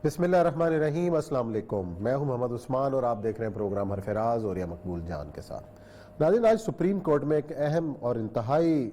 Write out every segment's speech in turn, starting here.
بسم اللہ الرحمن الرحیم۔ السلام علیکم، میں ہوں محمد عثمان اور آپ دیکھ رہے ہیں پروگرام حرف راز اور یا مقبول جان کے ساتھ۔ ناظرین، آج سپریم کورٹ میں ایک اہم اور انتہائی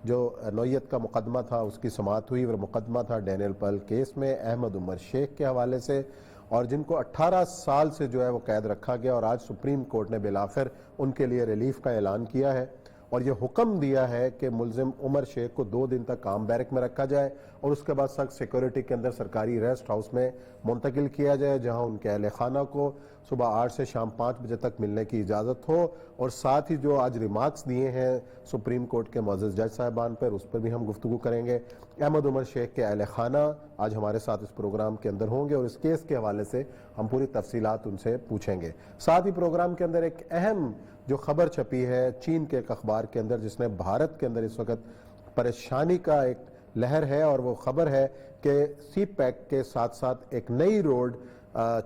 جو نوعیت کا مقدمہ تھا اس کی سماعت ہوئی، اور مقدمہ تھا ڈینیل پرل کیس میں احمد عمر شیخ کے حوالے سے، اور جن کو 18 سال سے جو ہے وہ قید رکھا گیا، اور آج سپریم کورٹ نے بالآخر ان کے لیے ریلیف کا اعلان کیا ہے اور یہ حکم دیا ہے کہ ملزم عمر شیخ کو 2 دن تک عام بیرک میں رکھا جائے اور اس کے بعد سخت سیکورٹی کے اندر سرکاری ریسٹ ہاؤس میں منتقل کیا جائے، جہاں ان کے اہل خانہ کو صبح 8 سے شام 5 بجے تک ملنے کی اجازت ہو۔ اور ساتھ ہی جو آج ریمارکس دیے ہیں سپریم کورٹ کے معزز جج صاحبان پر، اس پر بھی ہم گفتگو کریں گے۔ احمد عمر شیخ کے اہل خانہ آج ہمارے ساتھ اس پروگرام کے اندر ہوں گے اور اس کیس کے حوالے سے ہم پوری تفصیلات ان سے پوچھیں گے۔ ساتھ ہی پروگرام کے اندر ایک اہم جو خبر چھپی ہے چین کے ایک اخبار کے اندر، جس نے بھارت کے اندر اس وقت پریشانی کا ایک لہر ہے، اور وہ خبر ہے کہ سی پیک کے ساتھ ساتھ ایک نئی روڈ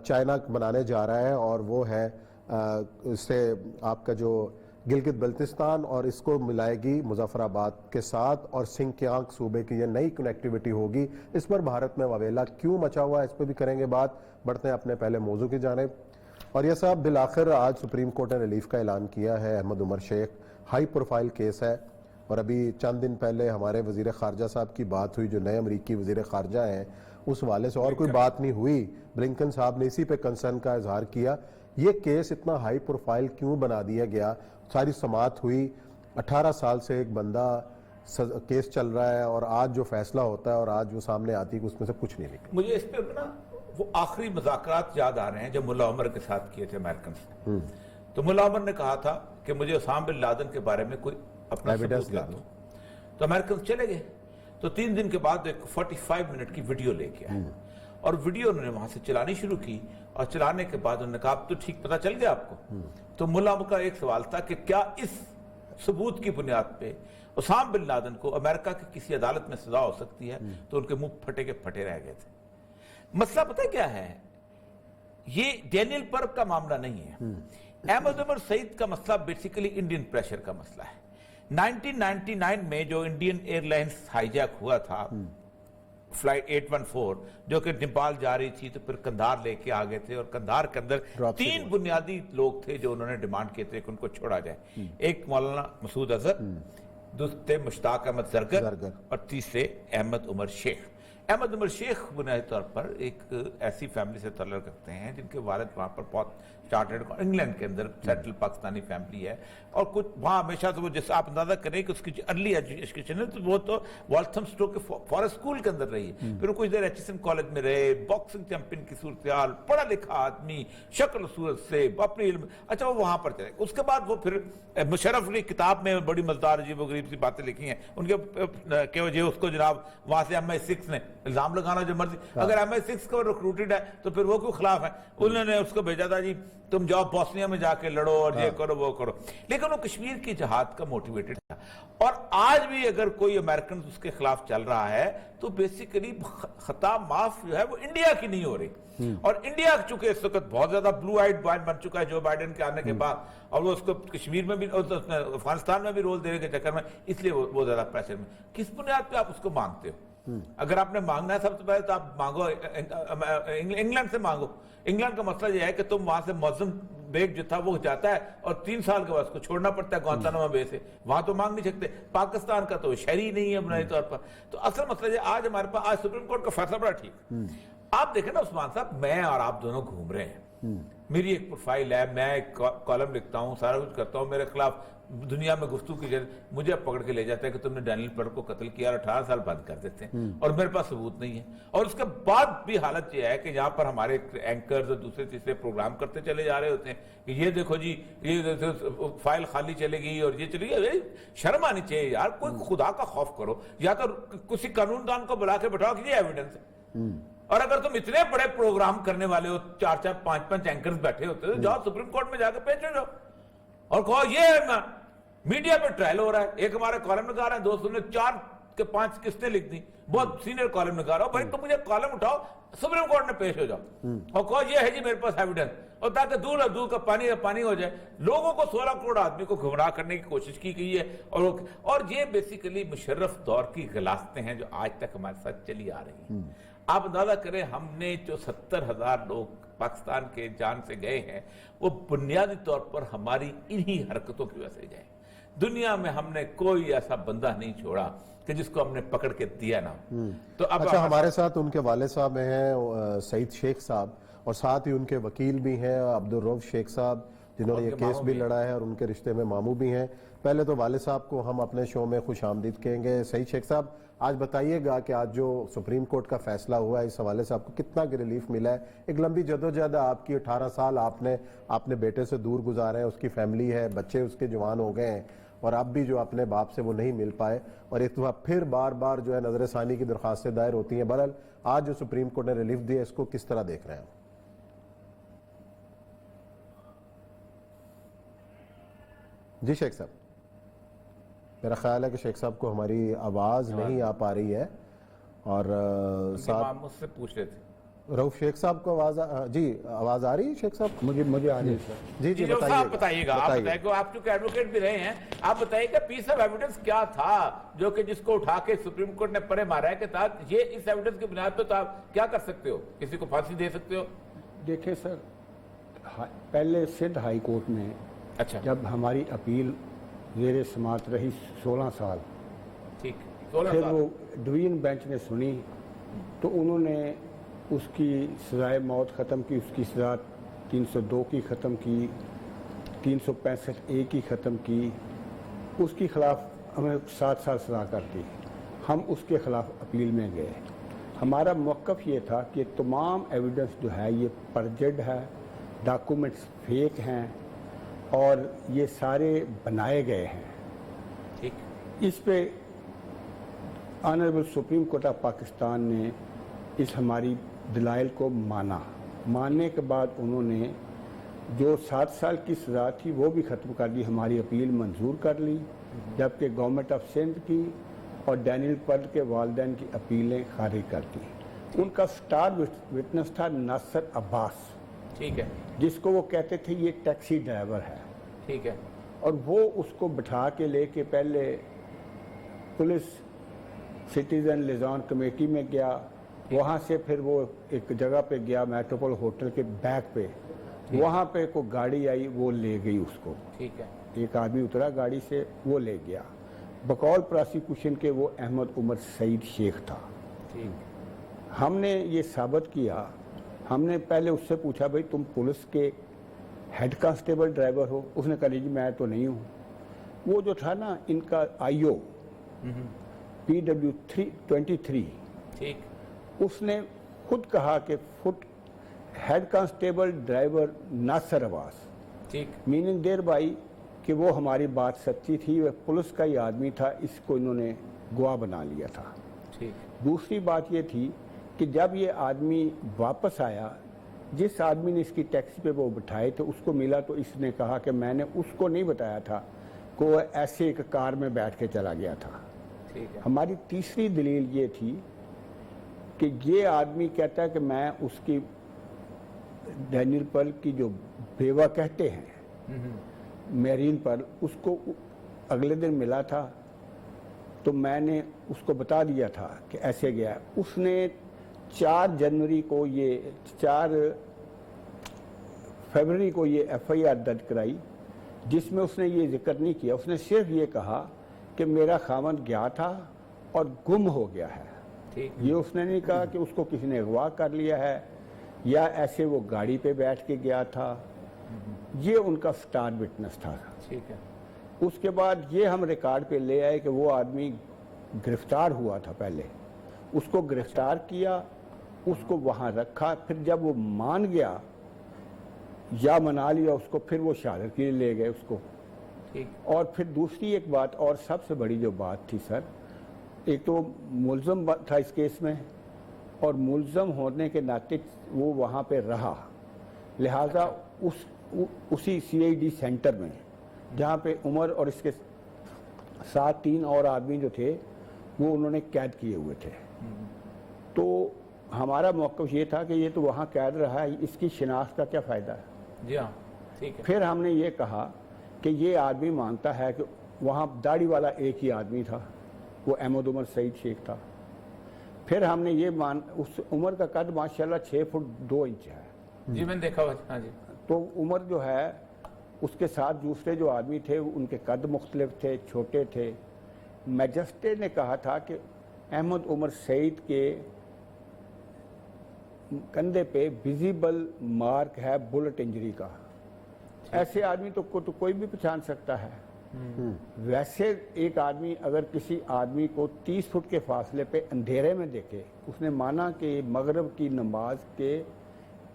چائنا بنانے جا رہا ہے، اور وہ ہے اس سے آپ کا جو گلگت بلتستان، اور اس کو ملائے گی مظفر آباد کے ساتھ، اور سنکیانگ صوبے کی یہ نئی کنیکٹیوٹی ہوگی۔ اس پر بھارت میں واویلا کیوں مچا ہوا ہے، اس پہ بھی کریں گے بات۔ بڑھتے ہیں اپنے پہلے موضوع کی جانب، اور یہ صاحب بالآخر آج سپریم کورٹ نے ریلیف کا اعلان کیا ہے۔ احمد عمر شیخ ہائی پروفائل کیس ہے، اور ابھی چند دن پہلے ہمارے وزیر خارجہ صاحب کی بات ہوئی، جو نئے امریکی وزیر خارجہ ہیں، اس حوالے سے اور کوئی بات نہیں ہوئی۔ بلنکن صاحب نے اسی پہ کنسرن کا اظہار کیا۔ یہ کیس اتنا ہائی پروفائل کیوں بنا دیا گیا؟ ساری سماعت ہوئی، 18 سال سے ایک بندہ کیس چل رہا ہے، اور آج جو فیصلہ ہوتا ہے اور آج وہ سامنے آتی ہے اس میں سے کچھ نہیں نکلا۔ مجھے اس پہ نا وہ آخری مذاکرات یاد آ رہے ہیں جو ملا عمر کے ساتھ کیے تھے امریکنز نے۔ تو ملا عمر نے کہا تھا کہ مجھے اسامہ بن لادن کے بارے میں کوئی اپنا ثبوت لا دو، تو امریکنز چلے گئے۔ تو 3 دن کے بعد ایک 45 منٹ کی ویڈیو لے کے آئے، اور ویڈیو انہوں نے وہاں سے چلانی شروع کی، اور چلانے کے بعد انہوں نے کہا اب تو ٹھیک پتہ چل گیا آپ کو۔ تو ملا عمر کا ایک سوال تھا کہ کیا اس ثبوت کی بنیاد پہ اسامہ بن لادن کو امریکہ کی کسی عدالت میں سزا ہو سکتی ہے؟ تو ان کے منہ پھٹے کے پھٹے رہ گئے تھے۔ مسئلہ پتہ کیا ہے؟ یہ ڈینیل پرل کا معاملہ نہیں ہے۔ احمد عمر سعید کا مسئلہ بیسیکلی انڈین پریشر کا مسئلہ ہے۔ 1999 میں جو Indian airlines hijack ہوا تھا، فلائٹ 814 جو کہ نیپال جا رہی تھی، تو پھر قندھار لے کے آگے تھے، اور قندھار کے اندر 3 بنیادی لوگ تھے جو انہوں نے ڈیمانڈ کیے تھے کہ ان کو چھوڑا جائے۔ ایک مولانا مسعود اظہر، دوسرے مشتاق احمد زرگر، اور تیسرے احمد عمر شیخ۔ احمد عمر شیخ بنیادی طور پر ایک ایسی فیملی سے تعلق رکھتے ہیں جن کے والد وہاں پر بہت چارٹرڈ انگلینڈ کے اندر سیٹل پاکستانی فیملی ہے، اور کچھ وہاں ہمیشہ سے وہ جیسے آپ اندازہ کریں کہ اس کی ارلی ایجوکیشن ہے تو وہ تو والتھم اسٹو کے فارسٹ اسکول کے اندر رہی ہے، پھر وہ کچھ دیر ایچ ایس این کالج میں رہے، باکسنگ چیمپئن کی صورتحال، پڑھا لکھا آدمی، شکل صورت سے اپنی علم، اچھا وہ وہاں پر چلے۔ اس کے بعد وہ پھر مشرف کی کتاب میں بڑی مزدار عجیب و غریب سی باتیں لکھی ہیں ان کے کہ وجہ اس کو جناب وہاں سے MI6 نے الزام لگانا جو مرضی، اگر MI6 کو ریکروٹڈ ہے تو پھر وہ کیوں خلاف ہے؟ انہوں نے اس کو بھیجا تھا جی تم جاؤ بوسنیا میں جا کے لڑو اور یہ کرو وہ کرو، لیکن وہ کشمیر کی جہاد کا موٹیویٹڈ تھا۔ اور آج بھی اگر کوئی امریکن اس کے خلاف چل رہا ہے تو بیسیکلی خطا معاف جو ہے وہ انڈیا کی نہیں ہو رہی، اور انڈیا چونکہ اس وقت بہت زیادہ بلو آئیڈ بن چکا ہے جو بائیڈن کے آنے کے بعد، اور وہ اس کو کشمیر میں بھی افغانستان میں بھی رول دینے کے چکر میں، اس لیے وہ زیادہ پریشر میں۔ کس بنیاد پہ آپ اس کو مانگتے ہو؟ اگر آپ نے مانگنا ہے سب سے پہلے تو آپ مانگو انگلینڈ سے مانگو۔ انگلینڈ کا مسئلہ یہ ہے کہ تم وہاں سے معظم بیگ جو تھا وہ جاتا ہے اور 3 سال کے بعد اس کو چھوڑنا پڑتا ہے گوانتانامو بے سے، وہاں تو مانگ نہیں سکتے۔ پاکستان کا تو شہری نہیں ہے بنیادی طور پر۔ تو اصل مسئلہ یہ آج ہمارے پاس، آج سپریم کورٹ کا فیصلہ بڑا ٹھیک۔ آپ دیکھیں نا عثمان صاحب، میں اور آپ دونوں گھوم رہے ہیں، میری ایک پروفائل ہے، میں ایک کالم لکھتا ہوں، سارا کچھ کرتا ہوں، میرے خلاف دنیا میں گفتگو کی جائے، مجھے پکڑ کے لے جاتا ہے کہ تم نے ڈینیل پرل کو قتل کیا اور 18 سال بند کر دیتے ہیں، اور میرے پاس ثبوت نہیں ہے۔ اور اس کے بعد بھی حالت یہ ہے کہ یہاں پر ہمارے اینکرز اور دوسرے تیسرے پروگرام کرتے چلے جا رہے ہوتے ہیں کہ یہ دیکھو جی یہ فائل خالی چلے گی اور یہ چلے گی۔ شرم آنی چاہیے یار، کوئی خدا کا خوف کرو، یا تو کسی قانون دان کو بلا کے بٹھاؤ کہ یہ ایویڈنس ہے۔ اور اگر تم اتنے بڑے پروگرام کرنے والے ہو، 4-4 5-5 اینکرز بیٹھے ہوتے تو جاؤ سپریم کورٹ میں جا کے پیش ہو جاؤ اور کہو یہ میڈیا پہ ٹرائل ہو رہا ہے۔ ایک ہمارے کالم نگار ہیں دوستوں نے 4 کے 5 قسطیں لکھ دی، بہت سینئر کالم نگار ہو، بھائی تم مجھے کالم اٹھاؤ سپریم کورٹ میں پیش ہو جاؤ اور کہو یہ ہے جی میرے پاس ایویڈنس، اور تاکہ دودھ کا پانی ہو جائے۔ لوگوں کو 16 کروڑ آدمی کو گمراہ کرنے کی کوشش کی گئی ہے، اور یہ بیسیکلی مشرف دور کی غلاستیں ہیں جو آج تک ہمارے ساتھ چلی آ رہی ہیں۔ آپ اندازہ کریں ہم نے جو 70,000 لوگ پاکستان کے جان سے گئے ہیں وہ بنیادی طور پر ہماری انہی حرکتوں کی وجہ سے گئے. دنیا میں ہم نے کوئی ایسا بندہ نہیں چھوڑا کہ جس کو ہم نے پکڑ کے دیا نہ. تو اب اچھا، ہمارے ساتھ ان کے والد صاحب ہیں سعید شیخ صاحب، اور ساتھ ہی ان کے وکیل بھی ہیں عبدالرؤف شیخ صاحب، جنہوں نے یہ کیس بھی لڑا ہے، اور ان کے رشتے میں ماموں بھی ہیں. پہلے تو والد صاحب کو ہم اپنے شو میں خوش آمدید کہیں گے. سعید شیخ صاحب، آج بتائیے گا کہ آج جو سپریم کورٹ کا فیصلہ ہوا ہے، اس حوالے سے آپ کو کتنا ریلیف ملا ہے؟ ایک لمبی جدوجہد آپ کی، 18 سال آپ نے اپنے بیٹے سے دور گزارے ہیں، اس کی فیملی ہے، بچے اس کے جوان ہو گئے ہیں، اور اب بھی جو اپنے باپ سے وہ نہیں مل پائے، اور ایک دفعہ پھر بار بار جو ہے نظر ثانی کی درخواستیں دائر ہوتی ہیں. بہرحال آج جو سپریم کورٹ نے ریلیف دیا، اس کو کس طرح دیکھ رہے ہیں؟ جی شیخ صاحب، میرا خیال ہے کہ شیخ صاحب کو ہماری آواز نہیں آ پا رہی ہے، اور ساتھ مجھ سے پوچھ رہے تھے رؤف شیخ صاحب کو جی آواز آ رہی ہے شیخ صاحب؟ مجھے آ رہی ہے سر. جی جی بتائیے گا. آپ بتائیے گا، آپ چونکہ ایڈوکیٹ بھی رہے ہیں، آپ بتائیے گا پیس آف ایویڈنس کیا تھا جو کہ جس کو اٹھا کے سپریم کورٹ نے پرے مارا ہے کہ یہ اس ایویڈنس کی بنیاد پہ تو آپ کیا کر سکتے ہو؟ کسی کو پھانسی دے سکتے ہو؟ دیکھیں سر، پہلے سندھ ہائی کورٹ میں اچھا، جب ہماری اپیل زیر سماعت رہی 16 سال، ٹھیک، 16 پھر سال وہ ڈویژن بینچ نے سنی تو انہوں نے اس کی سزائے موت ختم کی، اس کی سزا 302 کی ختم کی، 365A کی ختم کی، اس کے خلاف ہمیں 7 سال سزا کر دی. ہم اس کے خلاف اپیل میں گئے. ہمارا موقف یہ تھا کہ تمام ایویڈنس جو ہے یہ پرجڈ ہے، ڈاکومنٹس فیک ہیں، اور یہ سارے بنائے گئے ہیں. ٹھیک، اس پہ honourable supreme court of Pakistan نے اس ہماری دلائل کو ماننے کے بعد انہوں نے جو 7 سال کی سزا تھی وہ بھی ختم کر دی. ہماری اپیل منظور کر لی، جبکہ گورنمنٹ آف سندھ کی اور ڈینیل پرل کے والدین کی اپیلیں خارج کر دی. ان کا سٹار وٹنس تھا ناصر عباس، ٹھیک ہے، جس کو وہ کہتے تھے یہ ٹیکسی ڈرائیور ہے. ٹھیک ہے، اور وہ اس کو بٹھا کے لے کے پہلے پولیس سٹیزن لیزان کمیٹی میں گیا، وہاں سے پھر وہ ایک جگہ پہ گیا میٹروپول ہوٹل کے بیک پہ، وہاں پہ کوئی گاڑی آئی وہ لے گئی اس کو. ٹھیک ہے، ایک آدمی اترا گاڑی سے، وہ لے گیا. بقول پراسیکیوشن کے وہ احمد عمر سعید شیخ تھا. ٹھیک، ہم نے یہ ثابت کیا. ہم نے پہلے اس سے پوچھا بھائی تم پولیس کے ہیڈ کانسٹیبل ڈرائیور ہو؟ اس نے کہا جی میں تو نہیں ہوں. وہ جو تھا نا ان کا IO PW23، ٹھیک، اس نے خود کہا کہ ہیڈ کانسٹیبل ڈرائیور ناصر عباس، ٹھیک، میننگ دیر بائی کہ وہ ہماری بات سچی تھی، وہ پولیس کا ہی آدمی تھا، اس کو انہوں نے گواہ بنا لیا تھا. ٹھیک، دوسری بات یہ تھی کہ جب یہ آدمی واپس آیا، جس آدمی نے اس کی ٹیکسی پہ وہ بٹھائے تھے اس کو ملا تو اس نے کہا کہ میں نے اس کو نہیں بتایا تھا کہ وہ ایسے ایک کار میں بیٹھ کے چلا گیا تھا. ٹھیک ہے، ہماری تیسری دلیل یہ تھی کہ یہ آدمی کہتا ہے کہ میں اس کی ڈینیل پرل کی جو بیوہ کہتے ہیں میرین پرل، اس کو اگلے دن ملا تھا تو میں نے اس کو بتا دیا تھا کہ ایسے گیا. اس نے 4 جنوری کو یہ 4 فروری کو یہ FIR درج کرائی، جس میں اس نے یہ ذکر نہیں کیا. اس نے صرف یہ کہا کہ میرا خاوند گیا تھا اور گم ہو گیا ہے. ٹھیک، یہ اس نے نہیں کہا کہ اس کو کسی نے اغوا کر لیا ہے یا ایسے وہ گاڑی پہ بیٹھ کے گیا تھا. یہ ان کا سٹار وٹنس تھا. ٹھیک ہے، اس کے بعد یہ ہم ریکارڈ پہ لے آئے کہ وہ آدمی گرفتار ہوا تھا. پہلے اس کو گرفتار کیا، اس کو وہاں رکھا، پھر جب وہ مان گیا یا منا لیا اس کو، پھر وہ شہادت کے لیے لے گئے اس کو. ٹھیک، اور پھر دوسری ایک بات اور سب سے بڑی جو بات تھی سر، ایک تو ملزم تھا اس کیس میں، اور ملزم ہونے کے ناطے وہ وہاں پہ رہا، لہٰذا اسی CID سینٹر میں جہاں پہ عمر اور اس کے ساتھ 3 اور آدمی جو تھے وہ انہوں نے قید کیے ہوئے تھے. تو ہمارا موقف یہ تھا کہ یہ تو وہاں قید رہا ہے، اس کی شناخت کا کیا فائدہ ہے. جی ہاں، ٹھیک ہے، پھر ہم نے یہ کہا کہ یہ آدمی مانتا ہے کہ وہاں داڑھی والا ایک ہی آدمی تھا، وہ احمد عمر سعید شیخ تھا. پھر ہم نے یہ اس عمر کا قد ماشاءاللہ 6 فٹ 2 انچ ہے. جی میں نے دیکھا ہوا. ہاں جی. تو عمر جو ہے اس کے ساتھ دوسرے جو آدمی تھے ان کے قد مختلف تھے, چھوٹے تھے. میجسٹریٹ نے کہا تھا کہ احمد عمر سعید کے کندھے پہ ویزیبل مارک ہے بلٹ انجری کا. ایسے آدمی تو کوئی بھی پہچان سکتا ہے. ویسے ایک آدمی اگر کسی آدمی کو 30 فٹ کے فاصلے پہ اندھیرے میں دیکھے, اس نے مانا کہ مغرب کی نماز کے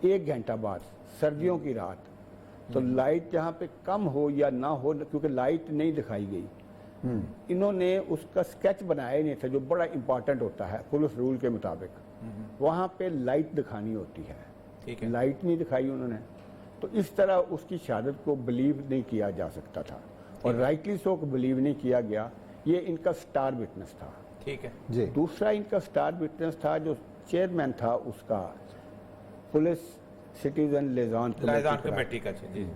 1 گھنٹہ بعد سردیوں کی رات, تو لائٹ جہاں پہ کم ہو یا نہ ہو, کیونکہ لائٹ نہیں دکھائی گئی, انہوں نے اس کا سکیچ بنایا نہیں تھا جو بڑا امپورٹنٹ ہوتا ہے پولیس رول کے مطابق. وہاں پہ لائٹ دکھانی ہوتی ہے, لائٹ نہیں دکھائی انہوں نے. تو اس طرح اس کی شہادت کو بلیو نہیں کیا جا سکتا تھا, اور رائٹلی سو کو بلیو نہیں کیا گیا. یہ ان کا سٹار وٹنس تھا. ٹھیک ہے جی. دوسرا ان کا سٹار وٹنس تھا جو چیئرمین تھا اس کا پولیس سٹیزن لیزان کمیٹی کا. جی.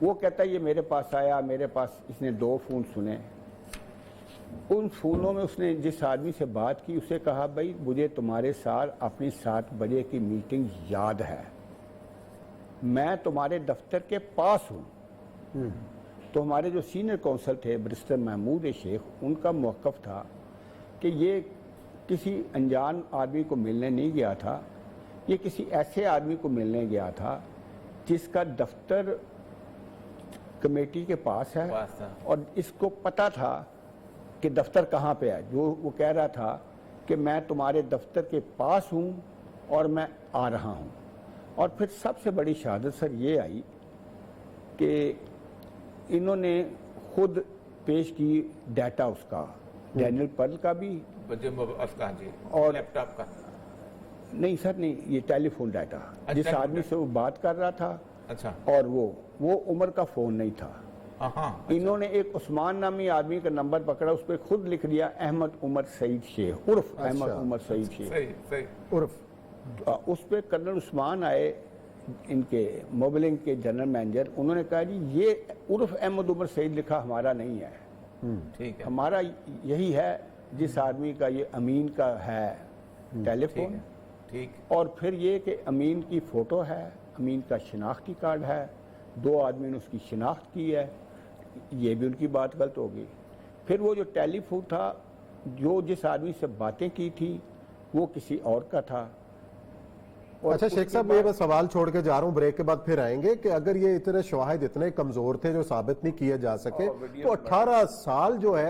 وہ کہتا ہے یہ میرے پاس آیا, میرے پاس اس نے 2 فون سنے. ان فونوں میں اس نے جس آدمی سے بات کی اسے کہا بھائی مجھے تمہارے ساتھ اپنی 7 بجے کی میٹنگ یاد ہے, میں تمہارے دفتر کے پاس ہوں. تو ہمارے جو سینئر کونسل تھے برسٹر محمود شیخ, ان کا موقف تھا کہ یہ کسی انجان آدمی کو ملنے نہیں گیا تھا, یہ کسی ایسے آدمی کو ملنے گیا تھا جس کا دفتر کمیٹی کے پاس ہے, اور اس کو پتا تھا کہ دفتر کہاں پہ ہے. جو وہ کہہ رہا تھا کہ میں تمہارے دفتر کے پاس ہوں اور میں آ رہا ہوں. اور پھر سب سے بڑی شہادت سر یہ آئی کہ انہوں نے خود پیش کی ڈیٹا اس کا, ڈینیل پرل کا بھی, اور لیپ ٹاپ کا نہیں سر نہیں, یہ ٹیلی فون ڈیٹا جس آدمی سے وہ بات کر رہا تھا. اچھا. اور وہ عمر کا فون نہیں تھا. انہوں نے ایک عثمان نامی آدمی کا نمبر پکڑا, اس پہ خود لکھ دیا احمد عمر سعید شیخ عرف احمد عمر سعید شیخ عرف. اس پہ کرنل عثمان آئے ان کے موبلنگ کے جنرل مینیجر, انہوں نے کہا جی یہ عرف احمد عمر سعید لکھا ہمارا نہیں ہے, ٹھیک ہے, ہمارا یہی ہے جس آدمی کا یہ امین کا ہے ٹیلی فون. ٹھیک. اور پھر یہ کہ امین کی فوٹو ہے, امین کا شناختی کارڈ ہے, 2 آدمی نے اس کی شناخت کی ہے, یہ بھی ان کی بات غلط ہوگی. پھر وہ جو ٹیلی فون تھا جو جس آدمی سے باتیں کی تھی وہ کسی اور کا تھا. اچھا شیخ صاحب میں بس سوال چھوڑ کے جا رہا ہوں, بریک کے بعد پھر آئیں گے کہ اگر یہ اتنے شواہد اتنے کمزور تھے جو ثابت نہیں کیے جا سکے تو 18 سال جو ہے